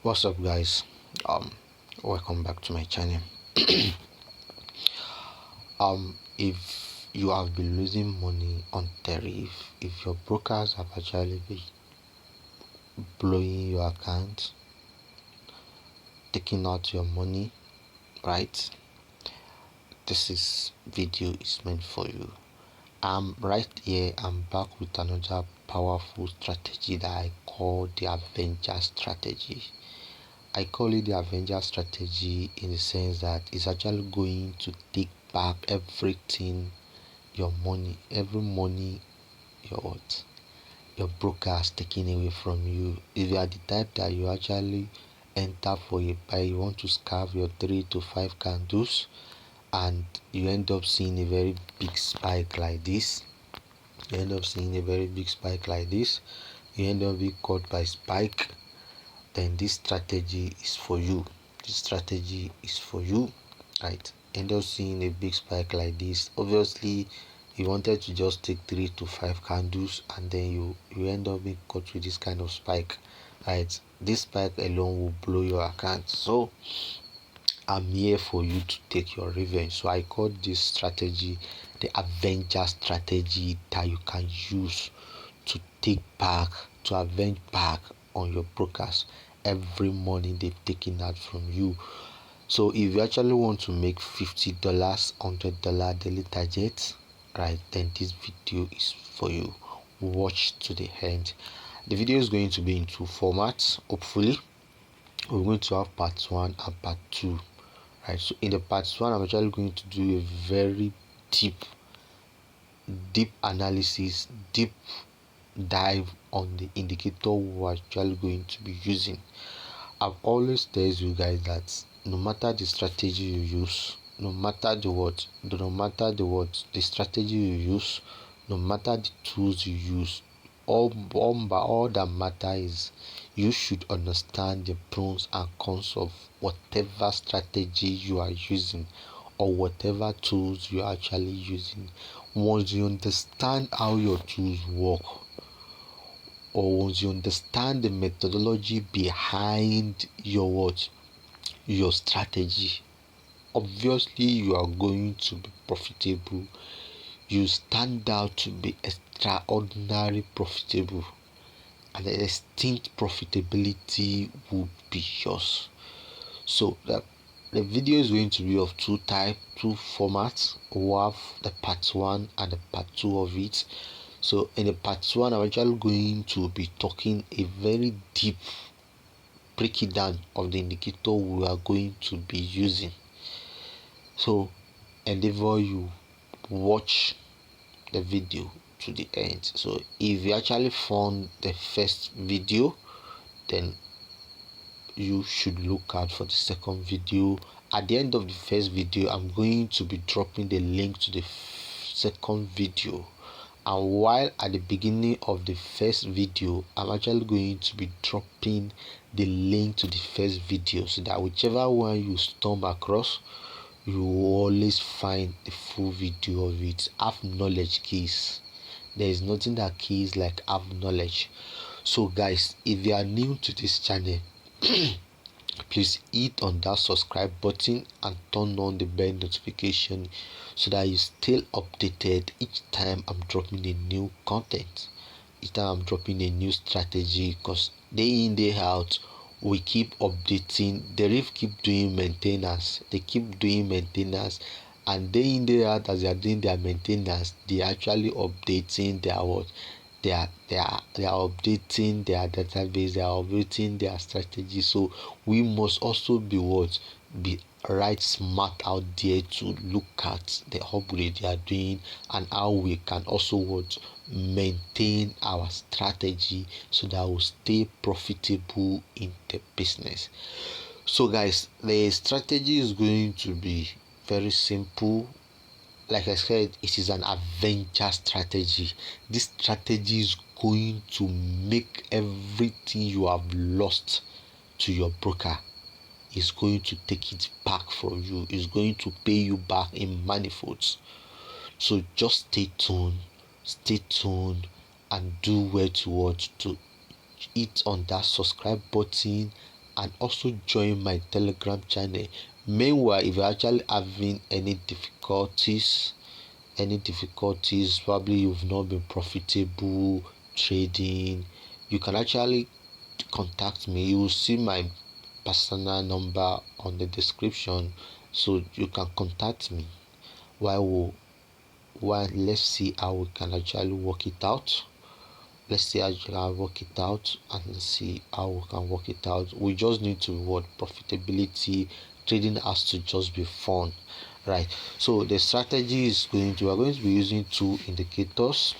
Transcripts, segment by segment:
What's up, guys? Welcome back to my channel. If you have been losing money on Deriv, if your brokers have actually been blowing your account, taking out your money, right? This video is meant for you. Right here, I'm back with another powerful strategy that I call the AVENGERS strategy. I call it the AVENGERS strategy in the sense that it's actually going to take back everything, your money, every money your broker has taken away from you. If you are the type that you actually enter for a buy, you want to scarf your 3 to 5 candles, and you end up seeing a very big spike like this. You end up being caught by spike. Then this strategy is for you. Right? End up seeing a big spike like this. Obviously, you wanted to just take 3 to 5 candles, and then you end up being caught with this kind of spike, right? This spike alone will blow your account. So I'm here for you to take your revenge. So I call this strategy the AVENGERS strategy that you can use to avenge back on your brokers every money they've taken out from you. So if you actually want to make $50, $100 daily targets, right, then this video is for you. Watch to the end. The video is going to be in two formats. Hopefully, we're going to have part 1 and part 2. Right, so in the part 1, I'm actually going to do a very deep analysis, deep dive on the indicator we're actually going to be using. I've always told you guys that no matter the strategy you use, no matter the strategy you use, no matter the tools you use, all that matter is you should understand the pros and cons of whatever strategy you are using or whatever tools you are actually using. Once you understand how your tools work, or once you understand the methodology behind your strategy, obviously you are going to be profitable. You stand out to be extraordinary profitable, and the extinct profitability would be yours. So the video is going to be of two formats. We have the part 1 and the part 2 of it. So in the part 1, I'm actually going to be talking a very deep breakdown of the indicator we are going to be using. So endeavor you watch the video to the end. So if you actually found the first video, then you should look out for the second video. At the end of the first video, I'm going to be dropping the link to the second video, and while at the beginning of the first video, I'm actually going to be dropping the link to the first video, so that whichever one you stumble across, you will always find the full video of it. Have knowledge keys. There is nothing that keys like have knowledge. So guys, if you are new to this channel, please hit on that subscribe button and turn on the bell notification so that you stay updated each time I'm dropping a new content, each time I'm dropping a new strategy, because day in day out we keep updating. Deriv keep doing maintenance, and day in day out, as they are doing their maintenance, they are actually updating they are updating their database, they are updating their strategy. So we must also be right smart out there to look at the upgrade they are doing and how we can also maintain our strategy so that we'll stay profitable in the business. So guys, the strategy is going to be very simple. Like I said, it is an AVENGERS strategy. This strategy is going to make everything you have lost to your broker, is going to take it back from you. Is going to pay you back in manifolds. So just stay tuned, and do well to hit on that subscribe button and also join my Telegram channel. Meanwhile, if you're actually having any difficulties, probably you've not been profitable trading, you can actually contact me. You will see my personal number on the description, so you can contact me. While let's see how we can actually work it out. Let's see how you can work it out and see how we can work it out. We just need to reward profitability. Trading has to just be fun, right? So the strategy is we are going to be using two indicators.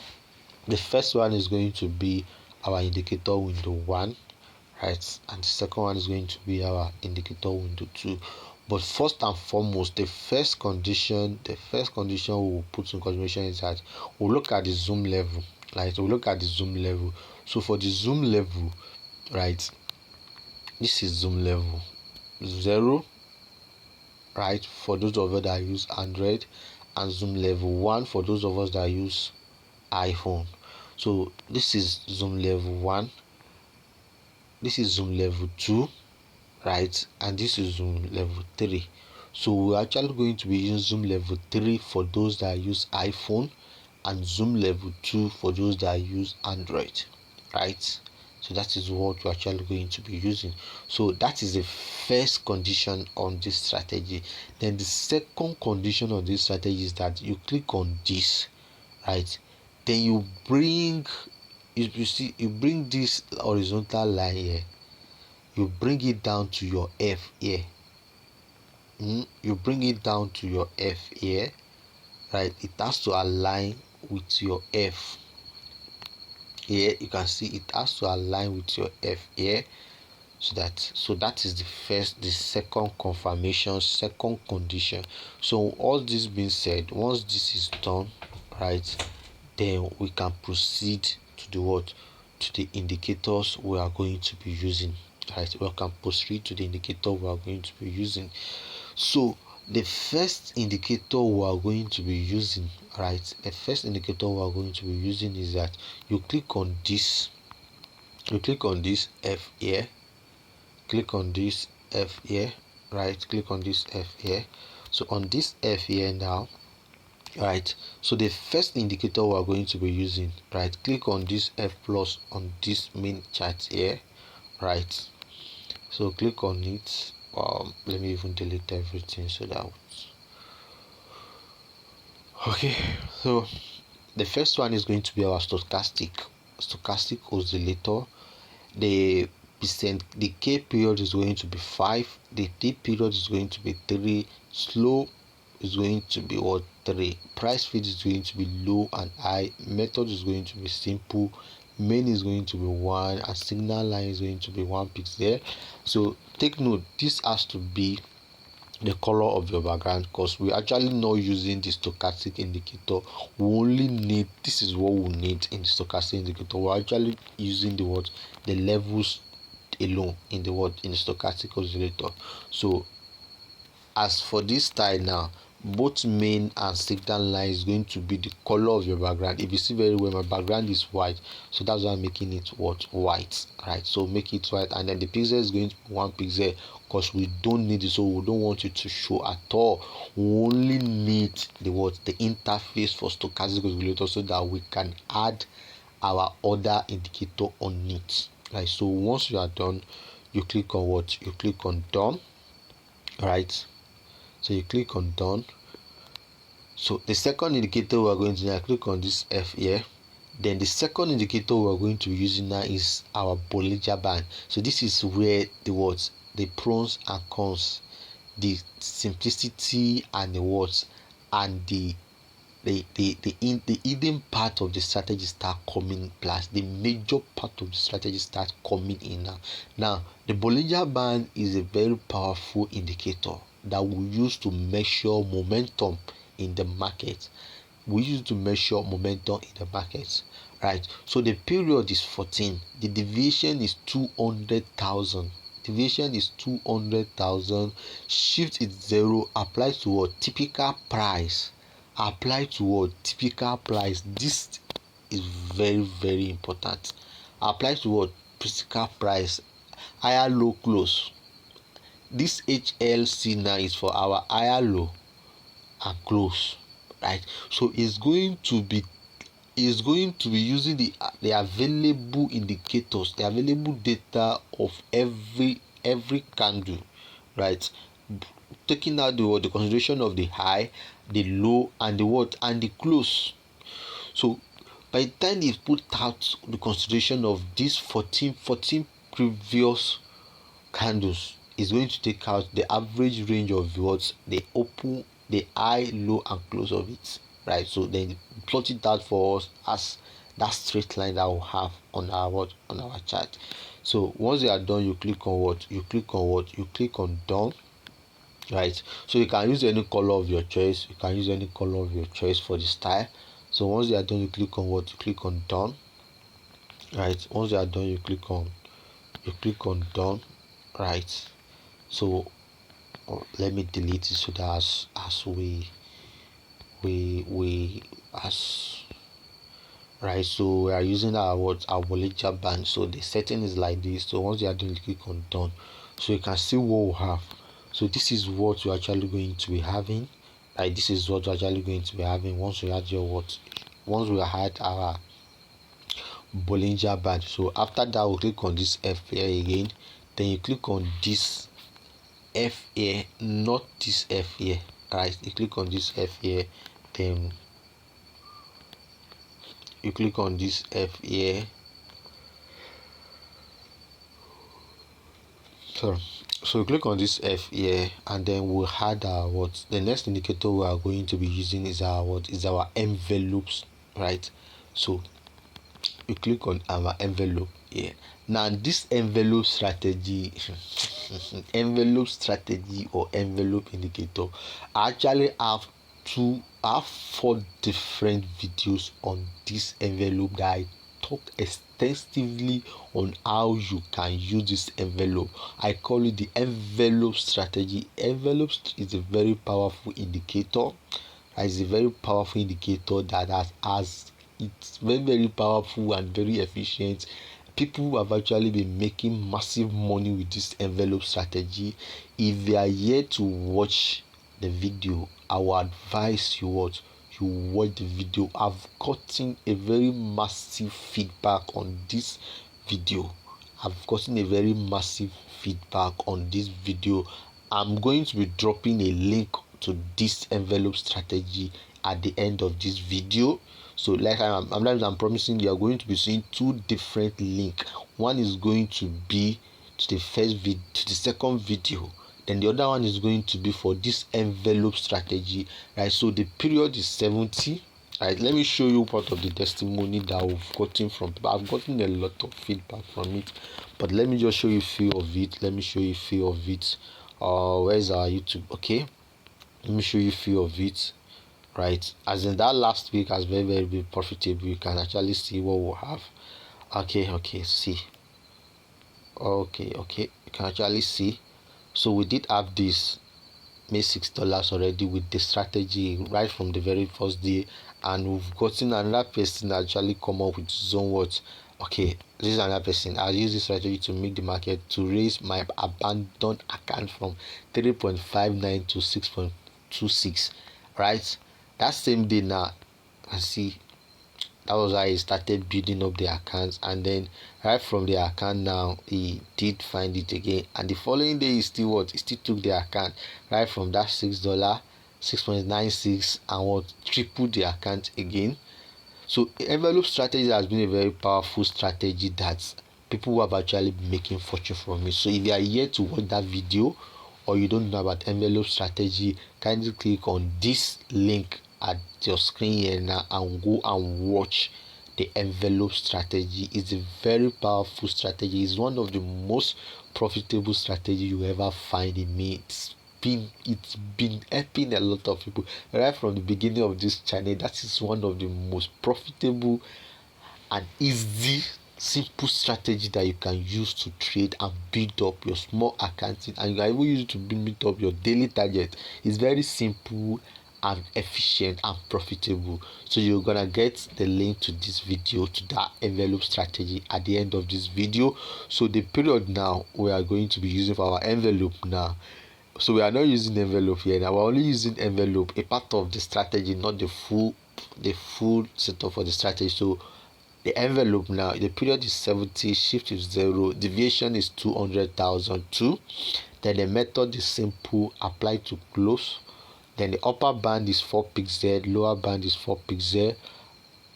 The first one is going to be our indicator window 1, right, and the second one is going to be our indicator window 2. But first and foremost, the first condition we will put in consideration is that we'll look at the zoom level. Right, we'll look at the zoom level. So for the zoom level, right, this is zoom level 0, right, for those of us that use Android, and zoom level 1 for those of us that use iPhone. So this is zoom level 1, this is zoom level 2, right, and this is zoom level 3. So we're actually going to be using zoom level 3 for those that use iPhone, and zoom level 2 for those that use Android, right? So that is what we're actually going to be using. So that is the first condition on this strategy. Then the second condition on this strategy is that you click on this, right, then you bring this horizontal line here, you bring it down to your F here. You bring it down to your F here, right? It has to align with your F here. You can see it has to align with your F here. So that is the second confirmation, second condition. So all this being said, once this is done, right, then we can proceed to the indicators we are going to be using, right? We can proceed to the indicator we are going to be using. So the first indicator we are going to be using, right, the first indicator we are going to be using is that you click on this F here, click on this F here, right, click on this F here. So on this F here now, right, so the first indicator we are going to be using, right, click on this F plus on this main chart here, right, so click on it. Let me even delete everything so that okay. So the first one is going to be our stochastic oscillator. The K period is going to be 5, the T period is going to be 3, slow is going to be 3, price feed is going to be low and high, method is going to be simple, main is going to be 1, and signal line is going to be 1 pixel. So take note, this has to be the color of your background, because we're actually not using the stochastic indicator. We only need, this is what we need in the stochastic indicator. We're actually using the levels alone in the stochastic oscillator. So as for this style now, both main and signal line is going to be the color of your background. If you see very well, my background is white, so that's why I'm making it white, right? So make it white, and then the pixel is going to be 1 pixel, because we don't need it, so we don't want it to show at all. We only need the interface for stochastic oscillator, so that we can add our other indicator on it, right? So once you are done, you click on done, right? So you click on done. So the second indicator we are going to now, click on this F here. Then the second indicator we are going to be using now is our Bollinger Band. So this is where the pros and cons, the simplicity and the and the hidden part of the strategy start coming, plus the major part of the strategy start coming in now. Now the Bollinger Band is a very powerful indicator that we use to measure momentum in the market. Right? So the period is 14, the deviation is 200,000. Shift is 0, applies to typical price. This is very, very important. Applies to physical price, higher low close. this HLC now is for our higher low and close, right? So it's going to be using the available indicators, the available data of every candle, right? Taking out the consideration of the high, the low, and the what, and the close. So by the time they put out the consideration of these 14 previous candles, is going to take out the average range of what the open, the high, low, and close of it, right? So then plot it out for us as that straight line that we'll have on our chart. So once you are done, you click on what? You click on done, right? So you can use any color of your choice. For the style. So once you are done, you click on what? You click on done, right? Once you are done, you click on done, right? So let me delete it so that as we as right. So we are using our Bollinger Band. So the setting is like this. So once you are done, you click on done. So you can see what we have. So this is what you're actually going to be having. Right, this is what we're actually going to be having once we had our Bollinger Band. So after that, we'll click on this F here again. Then you click on this F here, not this F here. Right, you click on this F here, then you click on this F here. So you click on this F here, and then we'll add our what the next indicator we are going to be using is our envelopes, right? So you click on our envelope here. Now this envelope strategy or envelope indicator, I actually have 4 different videos on this envelope that I talk extensively on how you can use this envelope. I call it the envelope strategy. Envelope is a very powerful indicator. It's a very powerful indicator that has it's very powerful and very efficient. People have actually been making massive money with this envelope strategy. If they are yet to watch the video, I will advise you watch the video. I've gotten a very massive feedback on this video. I'm going to be dropping a link to this envelope strategy at the end of this video. So like I'm promising, you are going to be seeing 2 different links. One is going to be to the second video, then the other one is going to be for this envelope strategy, right? So the period is 70. Right, let me show you part of the testimony that we've gotten from people. I've gotten a lot of feedback from it, but let me just show you a few of it. Where's our YouTube? Okay, let me show you a few of it. Right, as in that last week has very profitable. You can actually see what we have. Okay, see. Okay, you can actually see. So we did have this made $6 already with the strategy right from the very first day, and we've gotten another person actually come up with his own words. Okay, this is another person. I use this strategy to make the market to raise my abandoned account from 3.59 to 6.26. right? That same day now, I see that was how he started building up the accounts, and then right from the account now he did find it again, and the following day he still took the account right from that $6 6.96 and tripled the account again. So envelope strategy has been a very powerful strategy that people who have actually been making fortune from it. So if you are here to watch that video, or you don't know about envelope strategy, kindly click on this link at your screen here now and go and watch the envelope strategy. It's a very powerful strategy. It's one of the most profitable strategy you ever find in me. It's been helping a lot of people right from the beginning of this channel. That is one of the most profitable and easy simple strategy that you can use to trade and build up your small accounting, and you can even use it to build up your daily target. It's very simple and efficient and profitable. So you're gonna get the link to this video, to that envelope strategy, at the end of this video. So the period now we are going to be using for our envelope now, so we are not using envelope here now, we're only using envelope, a part of the strategy, not the full setup for the strategy. So the envelope now, the period is 70, shift is 0, deviation is 200,002. Then the method is simple, apply to close. Then the upper band is 4 pixel, lower band is 4 pixel.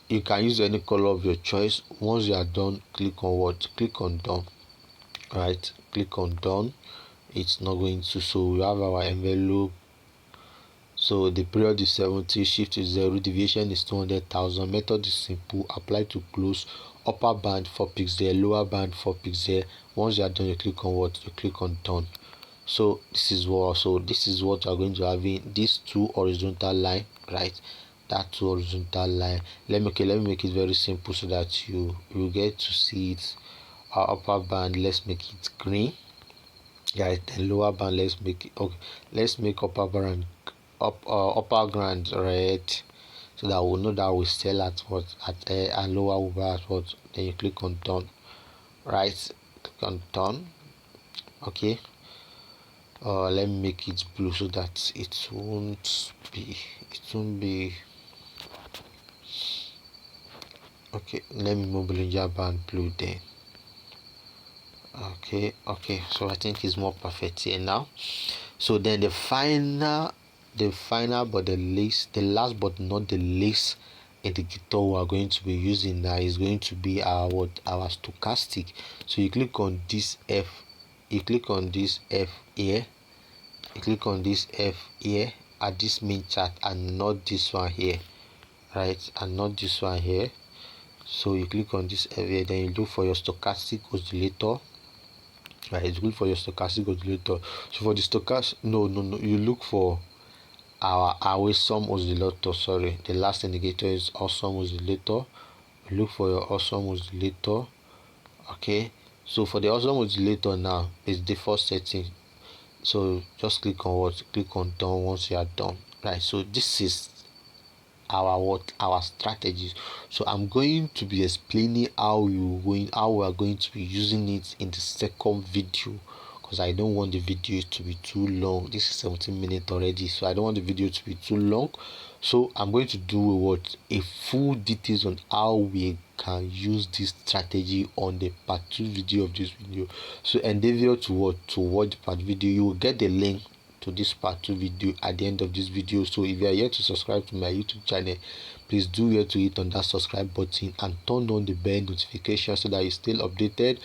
You can use any color of your choice. Once you are done, click on what? Click on done. Right, click on done. It's not going to. So we have our envelope. So the period is 70, shift is 0, deviation is 200,000. Method is simple, apply to close. Upper band 4 pixel, lower band 4 pixel. Once you are done, you click on what? You click on done. So this is what you are going to have in these two horizontal line, right? That two horizontal line. Let me make it very simple so that you get to see it. Our upper band, let's make it green. Guys, then lower band, let's make it okay. Let's make upper band upper ground red, so that we'll know that we sell at what, at and lower will buy at what. Then you click on done. Right, click on done. Okay, let me make it blue so that it won't be okay. Let me move Bollinger Band blue then. Okay, so I think it's more perfect here now. So then the final but the last but not the least indicator we are going to be using now is going to be our stochastic. So you click on this F, you click on this F here, you click on this F here at this main chart, and not this one here, right? And not this one here. So you click on this F here, then you look for your stochastic oscillator. Right, it's good for your stochastic oscillator. So for the stochastic, no, you look for our awesome oscillator. Sorry, the last indicator is awesome oscillator. You look for your awesome oscillator. Okay, so for the awesome oscillator now, it's default setting. So just click on what? Click on done once you are done. Right, so this is our strategies. So I'm going to be explaining how we are going to be using it in the second video, because I don't want the video to be too long. This is 17 minutes already, so I don't want the video to be too long. So I'm going to do a full details on how we can use this strategy on the part 2 video of this video. So endeavor to watch the part video. You will get the link to this part 2 video at the end of this video. So if you are yet to subscribe to my YouTube channel, please do here to hit on that subscribe button and turn on the bell notification so that you're still updated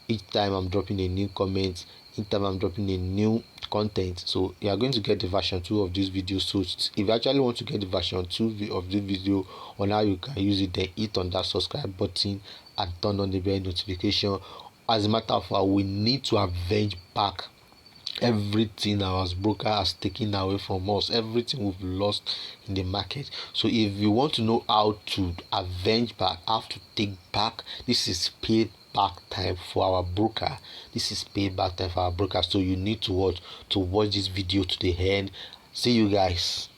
each time I'm dropping a new comment, each time I'm dropping a new content. So you are going to get the version 2 of this video. So if you actually want to get the version 2 of this video on how you can use it, then hit on that subscribe button and turn on the bell notification. As a matter of fact, we need to avenge back everything our broker has taken away from us, everything we've lost in the market. So if you want to know how to avenge back, how to take back, this is paid back time for our broker. This is paid back time for our broker. So you need to watch this video to the end. See you guys.